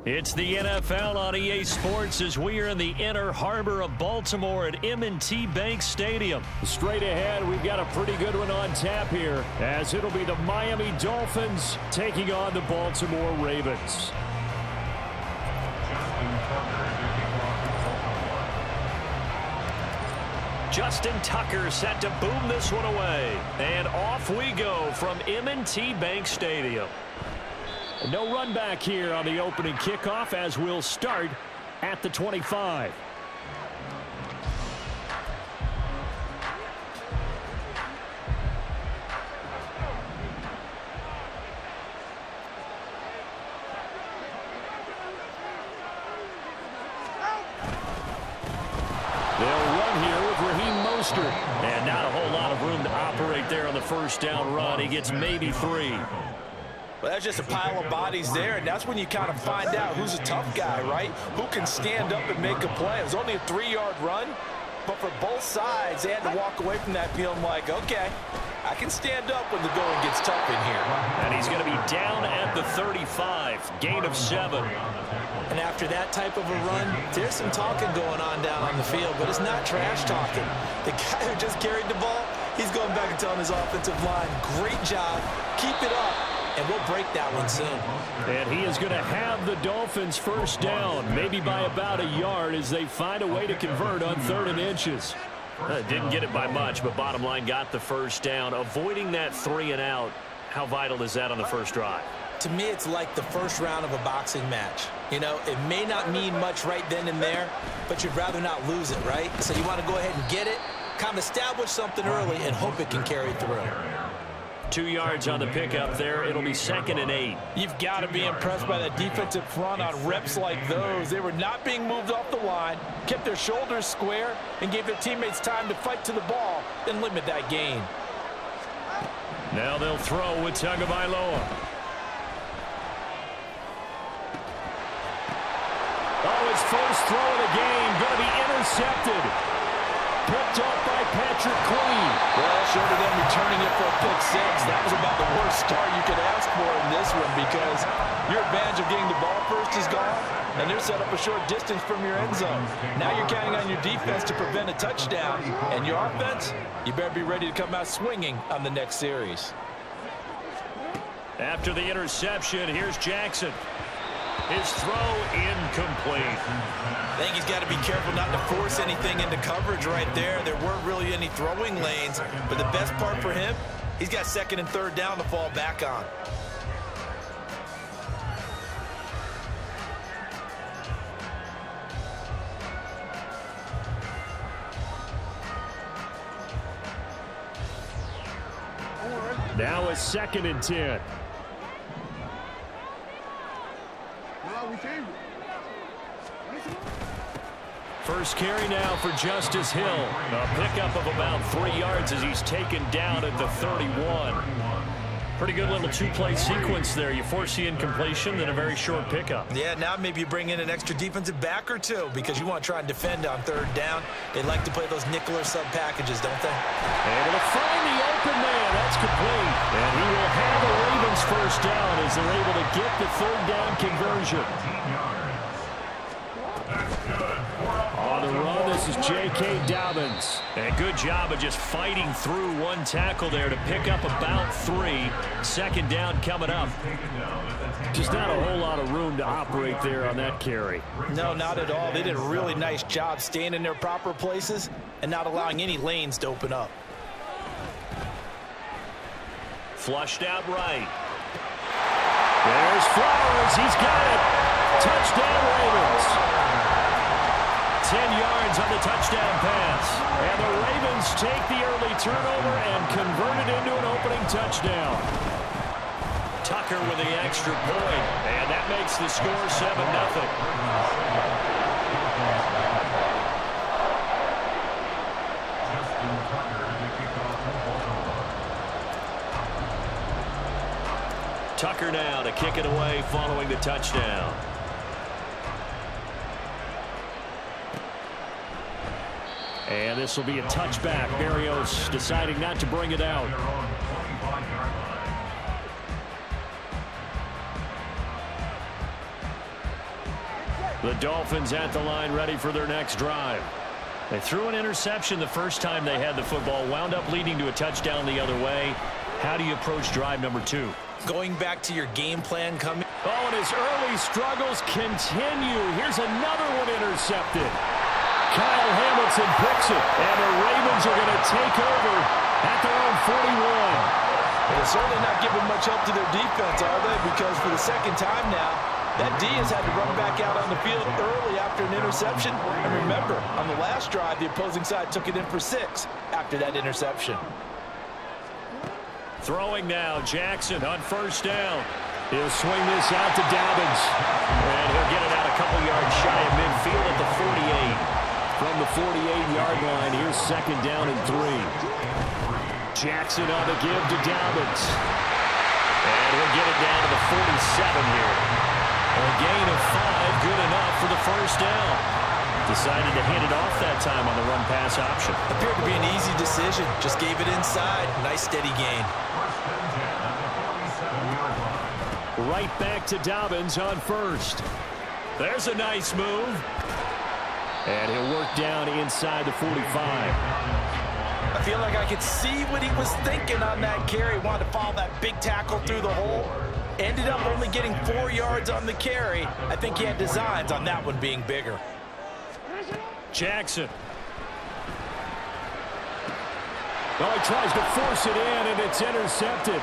It's the NFL on EA Sports as we are in the inner harbor of Baltimore at M&T Bank Stadium. Straight ahead, we've got a pretty good one on tap here, as it'll be the Miami Dolphins taking on the Baltimore Ravens. Justin Tucker set to boom this one away. And off we go from M&T Bank Stadium. No run back here on the opening kickoff as we'll start at the 25. And not a whole lot of room to operate there on the first down run. He gets maybe 3. Well, that's just a pile of bodies there, and that's when you kind of find out who's a tough guy, right? Who can stand up and make a play. It was only a 3-yard run, but for both sides, they had to walk away from that feeling like, okay, I can stand up when the going gets tough in here. And he's going to be down at the 35, gain of 7. And after that type of a run, there's some talking going on down on the field, but it's not trash talking. The guy who just carried the ball, he's going back and telling his offensive line, great job, keep it up, and we'll break that one soon. And he is going to have the Dolphins first down, maybe by about a yard as they find a way to convert on 3rd and inches. Didn't get it by much, but bottom line got the first down. Avoiding that 3 and out, how vital is that on the first drive? To me, it's like the first round of a boxing match. You know, it may not mean much right then and there, but you'd rather not lose it, right? So you want to go ahead and get it, kind of establish something early, and hope it can carry through. 2 yards on the pickup there. It'll be 2nd and 8. You've got to be impressed by that defensive front on reps like those. They were not being moved off the line, kept their shoulders square, and gave their teammates time to fight to the ball and limit that gain. Now they'll throw with Tagovailoa. Oh, his first throw of the game going to be intercepted. Picked up by Patrick Queen. Well, short of them returning it for a pick 6, that was about the worst start you could ask for in this one because your advantage of getting the ball first is gone, and they're set up a short distance from your end zone. Now you're counting on your defense to prevent a touchdown, and your offense, you better be ready to come out swinging on the next series. After the interception, here's Jackson. His throw incomplete. I think he's got to be careful not to force anything into coverage right there. There weren't really any throwing lanes, but the best part for him, he's got 2nd and 3rd down to fall back on. Now it's 2nd and 10. First carry now for Justice Hill. A pickup of about 3 yards as he's taken down at the 31. Pretty good little 2-play sequence there. You force the incompletion, then a very short pickup. Yeah, now maybe you bring in an extra defensive back or 2 because you want to try and defend on 3rd down. They like to play those nickel or sub packages, don't they? Able to find the open man. That's complete. And he will have the Ravens first down as they're able to get the 3rd down conversion. On the run, this is J.K. Dobbins. And good job of just fighting through one tackle there to pick up about 3. 2nd down coming up. Just not a whole lot of room to operate there on that carry. No, not at all. They did a really nice job staying in their proper places and not allowing any lanes to open up. Flushed out right. There's Flowers. He's got it. Touchdown, Ravens. 10 yards on the touchdown pass. And the Ravens take the early turnover and convert it into an opening touchdown. Tucker with the extra point. And that makes the score 7-0. Tucker now to kick it away following the touchdown. And this will be a touchback. Berrios deciding not to bring it out. The Dolphins at the line ready for their next drive. They threw an interception the first time they had the football, wound up leading to a touchdown the other way. How do you approach drive number 2? Going back to your game plan coming. Oh, and his early struggles continue. Here's another one intercepted. Kyle Hamilton picks it, and the Ravens are going to take over at their own 41. They're certainly not giving much help to their defense, are they? Because for the second time now, that D has had to run back out on the field early after an interception. And remember, on the last drive, the opposing side took it in for 6 after that interception. Throwing now, Jackson on first down. He'll swing this out to Dobbins. And he'll get it out a couple yards shy of midfield at the 48. From the 48-yard line, here's second down and 3. Jackson on the give to Dobbins. And he'll get it down to the 47 here. A gain of 5, good enough for the first down. Decided to hand it off that time on the run-pass option. Appeared to be an easy decision. Just gave it inside. Nice, steady gain. Right back to Dobbins on first. There's a nice move. And he'll work down inside the 45. I feel like I could see what he was thinking on that carry. Wanted to follow that big tackle through the hole. Ended up only getting 4 yards on the carry. I think he had designs on that one being bigger. Jackson. Oh, he tries to force it in, and it's intercepted.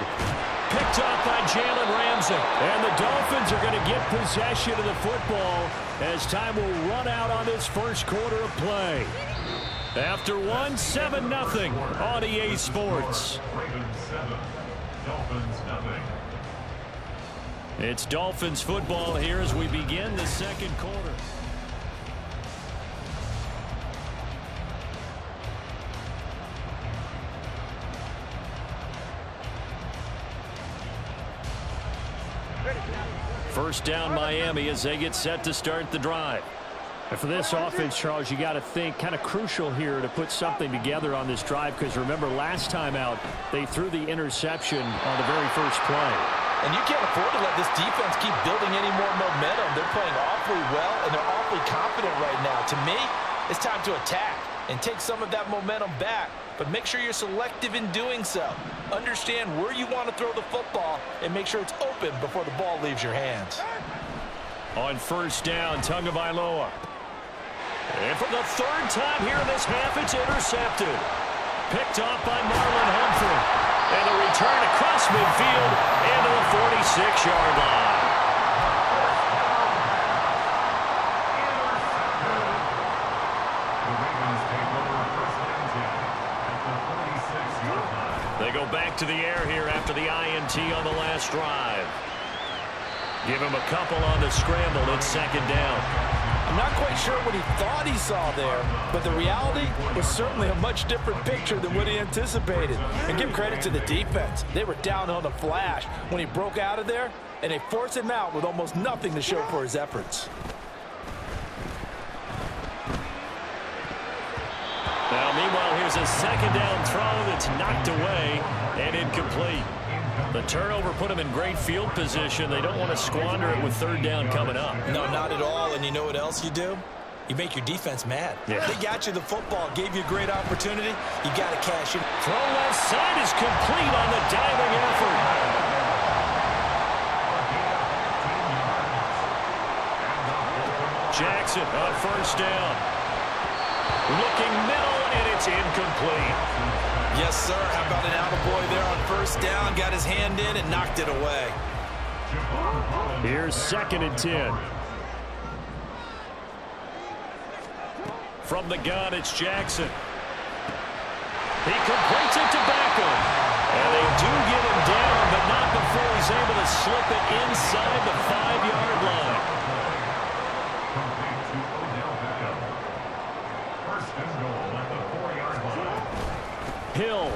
Picked up by Jalen Ramsey. And the Dolphins are going to get possession of the football as time will run out on this first quarter of play. After 1, 7-0 on EA Sports. It's Dolphins football here as we begin the second quarter. First down Miami as they get set to start the drive. And for this offense, Charles, you got to think kind of crucial here to put something together on this drive, because remember last time out they threw the interception on the very first play. And you can't afford to let this defense keep building any more momentum. They're playing awfully well, and they're awfully confident right now. To me, it's time to attack and take some of that momentum back. But make sure you're selective in doing so. Understand where you want to throw the football and make sure it's open before the ball leaves your hands. On first down, Tagovailoa. And for the third time here in this half, it's intercepted. Picked off by Marlon Humphrey. And a return across midfield into the 46-yard line. They go back to the air here after the INT on the last drive. Give him a couple on the scramble. It's second down. I'm not quite sure what he thought he saw there, but the reality was certainly a much different picture than what he anticipated. And give credit to the defense. They were down on the flash when he broke out of there, and they forced him out with almost nothing to show for his efforts. Now, meanwhile, here's a second down throw that's knocked away and incomplete. The turnover put them in great field position. They don't want to squander it with third down coming up. No, not at all. And you know what else you do? You make your defense mad. Yeah. They got you the football, gave you a great opportunity. You got to cash in. Throw left side is complete on the diving effort. Jackson on first down. Looking middle, and it's incomplete. Yes, sir. How about an attaboy there on first down? Got his hand in and knocked it away. Here's second and 10. From the gun, it's Jackson. He completes it to Beckham. And they do get him down, but not before he's able to slip it inside the 5-yard line. Hill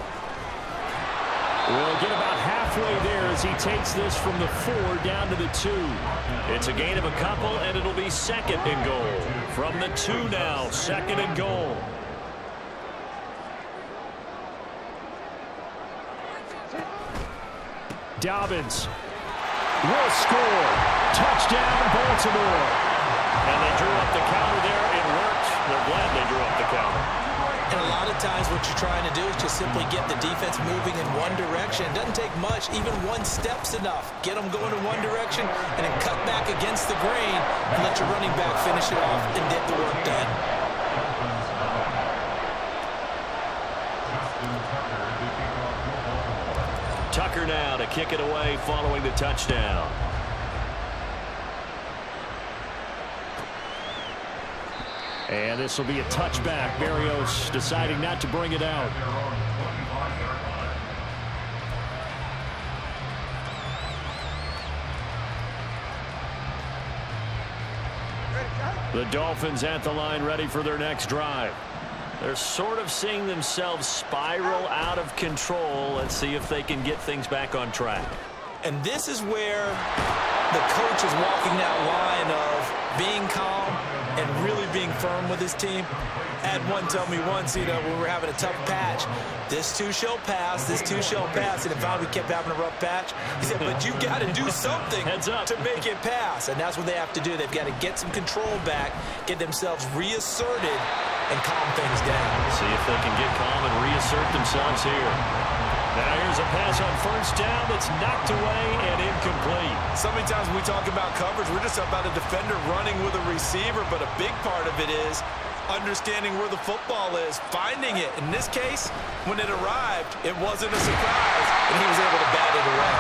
will get about halfway there as he takes this from the 4 down to the 2. It's a gain of a couple, and it'll be second and goal. From the 2 now, second and goal. Dobbins will score. Touchdown, Baltimore. And they drew up the counter there. It worked. They're glad they drew up the counter. And a lot of times what you're trying to do is just simply get the defense moving in one direction. It doesn't take much. Even one step's enough. Get them going in one direction and then cut back against the grain and let your running back finish it off and get the work done. Tucker now to kick it away following the touchdown. And this will be a touchback. Berrios deciding not to bring it out. The Dolphins at the line ready for their next drive. They're sort of seeing themselves spiral out of control. Let's see if they can get things back on track. And this is where the coach is walking that line of being calm and really being firm with his team. I had one tell me once, when we were having a tough patch, this too shall pass, this too shall pass. And if we kept having a rough patch, he said, but you got to do something to make it pass. And that's what they have to do. They've got to get some control back, get themselves reasserted, and calm things down. See if they can get calm and reassert themselves here. Now here's a pass on first down that's knocked away and incomplete. So many times when we talk about coverage, we're just about a defender running with a receiver, but a big part of it is understanding where the football is, finding it. In this case, when it arrived, it wasn't a surprise, and he was able to bat it away.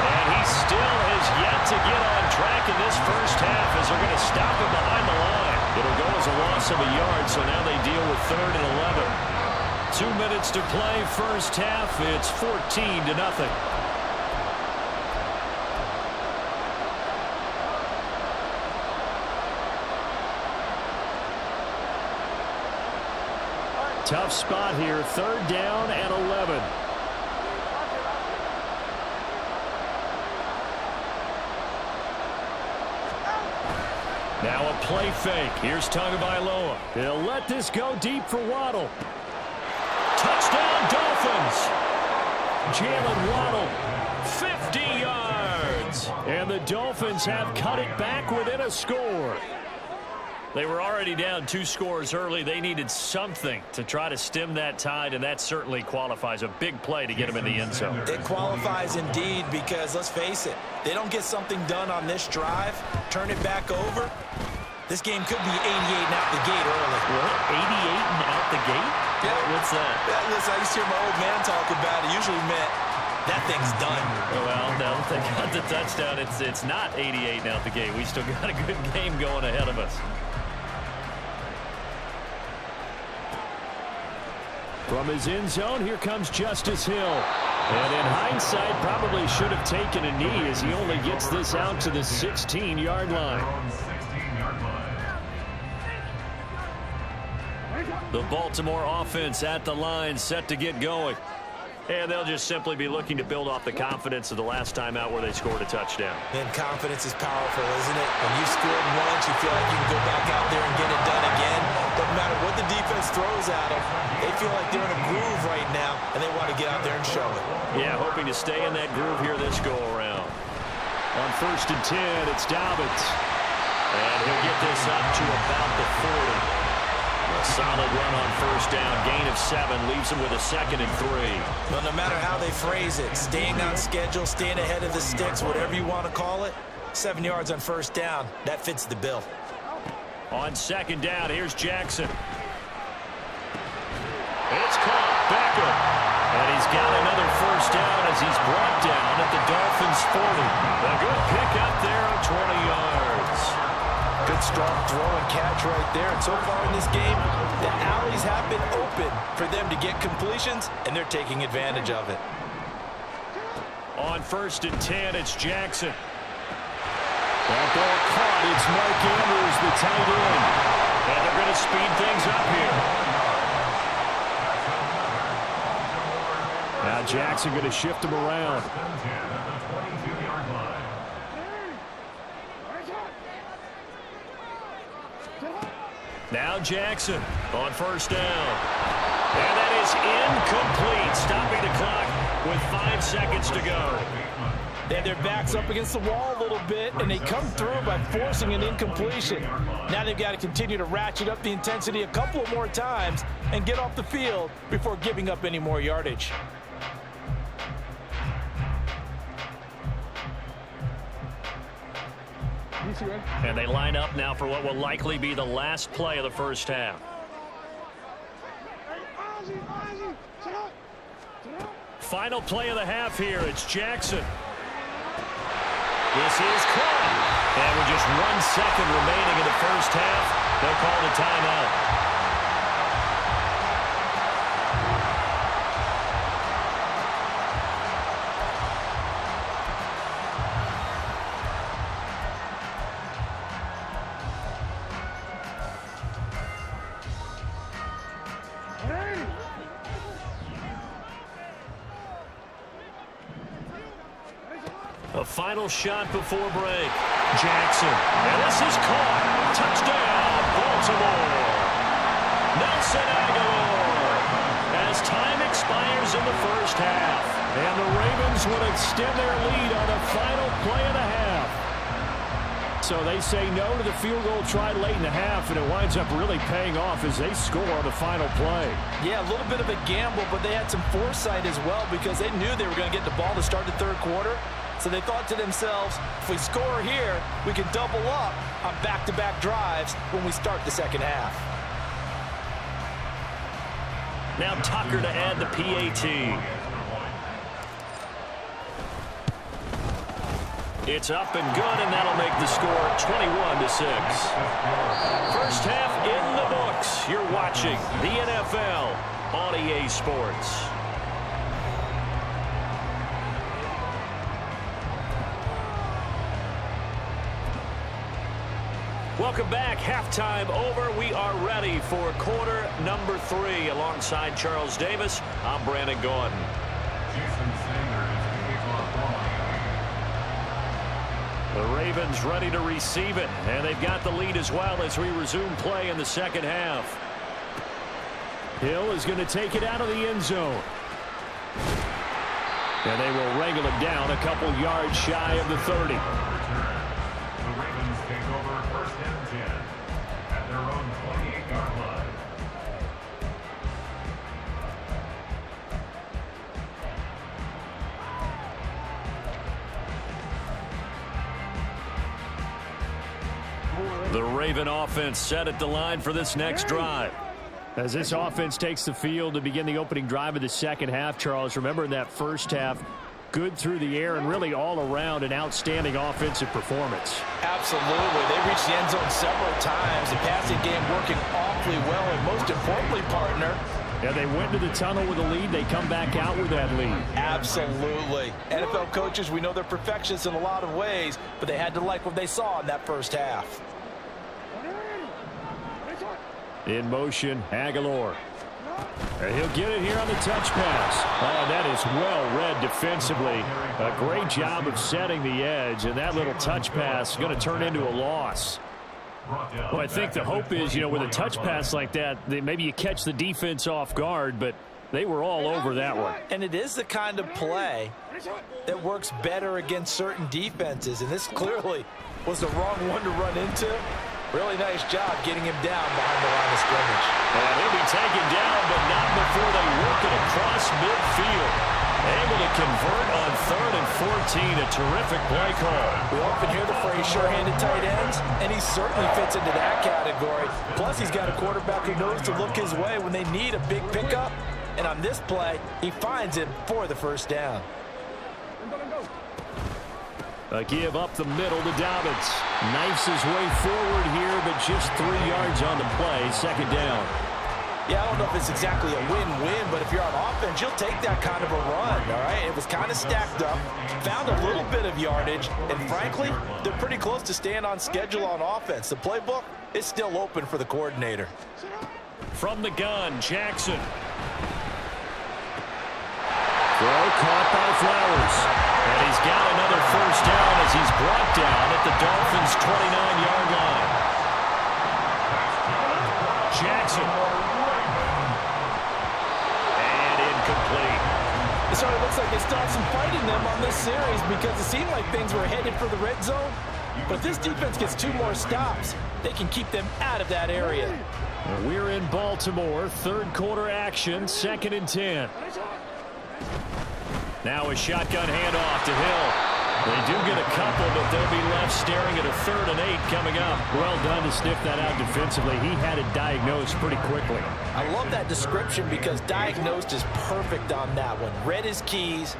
And he still has yet to get on track in this first half as they're going to stop him behind the line. It'll go as a loss of a yard, so now they deal with 3rd and 11. 2 minutes to play, first half. It's 14-0. Tough spot here, 3rd down and 11. Now a play fake. Here's Tagovailoa. They'll let this go deep for Waddle. Touchdown, Dolphins. Jalen Waddle, 50 yards. And the Dolphins have cut it back within a score. They were already down 2 scores early. They needed something to try to stem that tide, and that certainly qualifies. A big play to get them in the end zone. It qualifies indeed because, let's face it, they don't get something done on this drive, turn it back over, this game could be 88 and out the gate early. What? 88 and out the gate? Yeah. What's that? Yeah, listen, I used to hear my old man talk about it. Usually meant that thing's done. Well, no, they got the touchdown. It's not 88 and out the gate. We still got a good game going ahead of us. From his end zone, here comes Justice Hill. And in hindsight, probably should have taken a knee as he only gets this out to the 16-yard line. The Baltimore offense at the line, set to get going. And they'll just simply be looking to build off the confidence of the last time out where they scored a touchdown. And confidence is powerful, isn't it? When you scored once, you feel like you can go back out there and get it done again. Doesn't matter what the defense throws at them. They feel like they're in a groove right now, and they want to get out there and show it. Yeah, hoping to stay in that groove here this go-around. On 1st and 10, it's Dobbins. And he'll get this up to about the 40. A solid run on first down. Gain of 7 leaves him with a 2nd and 3. Well, no matter how they phrase it, staying on schedule, staying ahead of the sticks, whatever you want to call it, 7 yards on first down, that fits the bill. On 2nd down, here's Jackson. It's caught. Beckham. And he's got another first down as he's brought down at the Dolphins' 40. A good pick up there of 20 yards. Good strong throw and catch right there. And so far in this game, the alleys have been open for them to get completions, and they're taking advantage of it. On 1st and 10, it's Jackson. That ball caught. It's Mark Andrews, the tight end. And they're going to speed things up here. Now Jackson going to shift him around. Now Jackson on first down. And that is incomplete, stopping the clock with 5 seconds to go. They have their backs up against the wall a little bit, and they come through by forcing an incompletion. Now they've got to continue to ratchet up the intensity a couple of more times and get off the field before giving up any more yardage. And they line up now for what will likely be the last play of the first half. Final play of the half here. It's Jackson. This is caught. And with just 1 second remaining in the first half, they'll call the timeout. A final shot before break. Jackson. And this is caught. Touchdown, Baltimore. Nelson Aguilar. As time expires in the first half. And the Ravens would extend their lead on the final play of the half. So they say no to the field goal try late in the half, and it winds up really paying off as they score on the final play. Yeah, a little bit of a gamble, but they had some foresight as well because they knew they were going to get the ball to start the third quarter. So they thought to themselves, if we score here, we can double up on back-to-back drives when we start the second half. Now Tucker to add the PAT. It's up and good, and that'll make the score 21-6. First half in the books. You're watching the NFL on EA Sports. Welcome back. Halftime over. We are ready for quarter number 3. Alongside Charles Davis, I'm Brandon Gordon. The Ravens ready to receive it, and they've got the lead as well as we resume play in the second half. Hill is going to take it out of the end zone. And they will wrangle it down a couple yards shy of the 30. The Raven offense set at the line for this next drive. As this offense takes the field to begin the opening drive of the second half, Charles, remember in that first half, good through the air and really all around an outstanding offensive performance. Absolutely. They reached the end zone several times. The passing game working awfully well, and most importantly, partner, yeah, they went to the tunnel with a lead. They come back out with that lead. Absolutely. NFL coaches, we know they're perfectionists in a lot of ways, but they had to like what they saw in that first half. In motion, Aguilar. And he'll get it here on the touch pass. Oh, that is well read defensively. A great job of setting the edge, and that little touch pass is going to turn into a loss. Well, I think the hope is, with a touch pass like that, maybe you catch the defense off guard, but they were all over that one. And it is the kind of play that works better against certain defenses, and this clearly was the wrong one to run into. Really nice job getting him down behind the line of scrimmage. And he'll be taken down, but not before they work it across midfield. Able to convert on 3rd and 14. A terrific play call. We often hear the phrase sure-handed tight ends, and he certainly fits into that category. Plus, he's got a quarterback who knows to look his way when they need a big pickup. And on this play, he finds him for the first down. A give up the middle to Dobbins. Knifes his way forward here, but just 3 yards on the play. Second down. Yeah, I don't know if it's exactly a win-win, but if you're on offense, you'll take that kind of a run, all right? It was kind of stacked up, found a little bit of yardage, and frankly, they're pretty close to staying on schedule on offense. The playbook is still open for the coordinator. From the gun, Jackson. Throw caught by Flowers. And he's got another first down as he's brought down at the Dolphins' 29-yard line. Jackson. And incomplete. This certainly looks like they still have some fight in them on this series because it seemed like things were headed for the red zone. But if this defense gets 2 more stops, they can keep them out of that area. We're in Baltimore, third quarter action, 2nd and 10. Now a shotgun handoff to Hill. They do get a couple, but they'll be left staring at a 3rd and 8 coming up. Well done to sniff that out defensively. He had it diagnosed pretty quickly. I love that description because diagnosed is perfect on that one. Read his keys,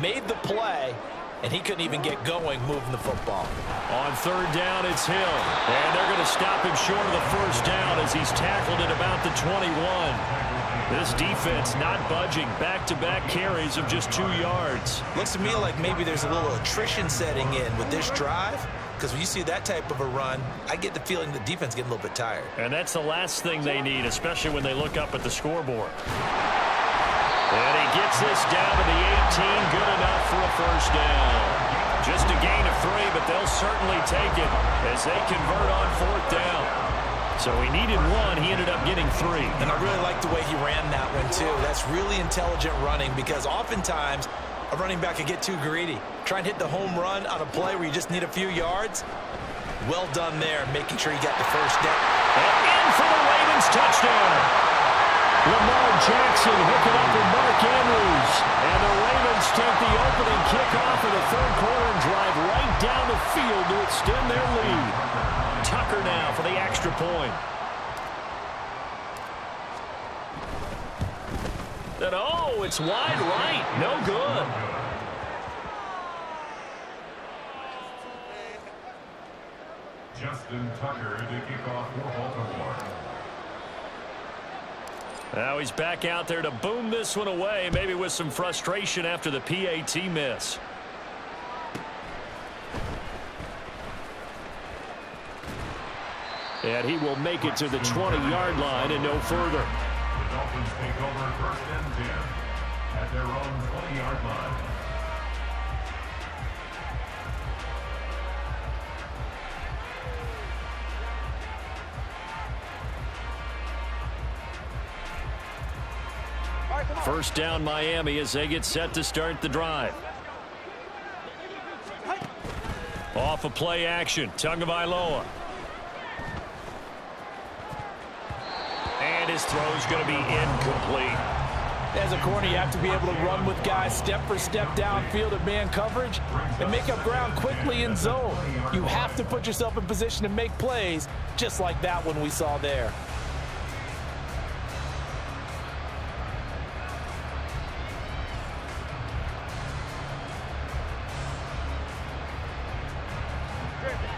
made the play, and he couldn't even get going moving the football. On 3rd down, it's Hill. And they're going to stop him short of the 1st down as he's tackled at about the 21. This defense not budging. Back-to-back carries of just 2 yards. Looks to me like maybe there's a little attrition setting in with this drive, because when you see that type of a run, I get the feeling the defense getting a little bit tired. And that's the last thing they need, especially when they look up at the scoreboard. And he gets this down to the 18. Good enough for a 1st down. Just a gain of 3, but they'll certainly take it as they convert on 4th down. So he needed 1. He ended up getting 3. And I really like the way he ran that one, too. That's really intelligent running because oftentimes a running back can get too greedy. Try and hit the home run on a play where you just need a few yards. Well done there, making sure he got the 1st down. And in for the Ravens touchdown. Lamar Jackson hooking up with Mark Andrews. And the Ravens take the opening kickoff of the 3rd quarter and drive right down the field to extend their lead. Tucker now for the extra point. And oh, it's wide right. No good. Justin Tucker to kick off for Baltimore. Now he's back out there to boom this one away, maybe with some frustration after the PAT miss. And he will make it to the 20-yard line and no further. The Dolphins take over 1st and 10 at their own 20-yard line. First down Miami as they get set to start the drive. Off of play action, Tagovailoa. And his throw's going to be incomplete. As a corner, you have to be able to run with guys step for step downfield at man coverage and make up ground quickly in zone. You have to put yourself in position to make plays just like that one we saw there.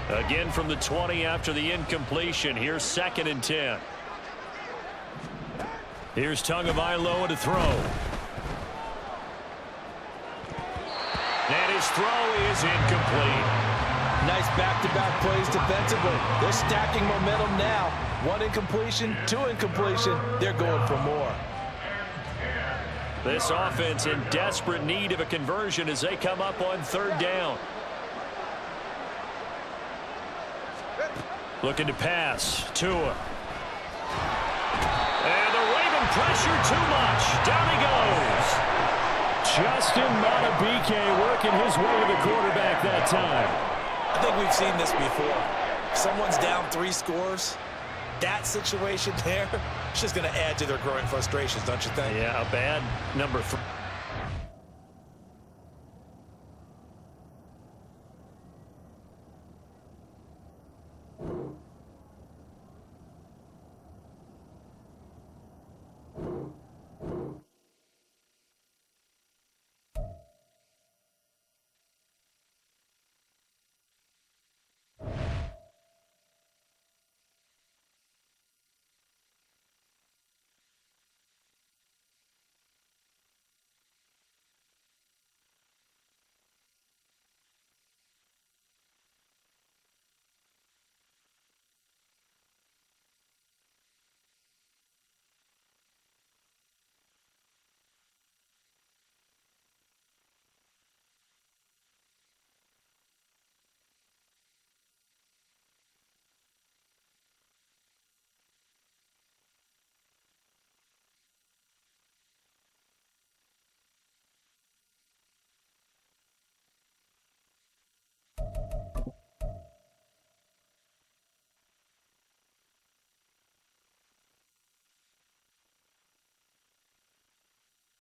Again from the 20 after the incompletion. Here's 2nd and 10. Here's Tagovailoa to throw. And his throw is incomplete. Nice back-to-back plays defensively. They're stacking momentum now. 1 incompletion, 2 incompletion. They're going for more. This offense in desperate need of a conversion as they come up on 3rd down. Looking to pass. Tua. And the Raven pressure too much. Down he goes. Justin Madubuike working his way to the quarterback that time. I think we've seen this before. Someone's down 3 scores. That situation there, it's just going to add to their growing frustrations, don't you think? Yeah, a bad number 3.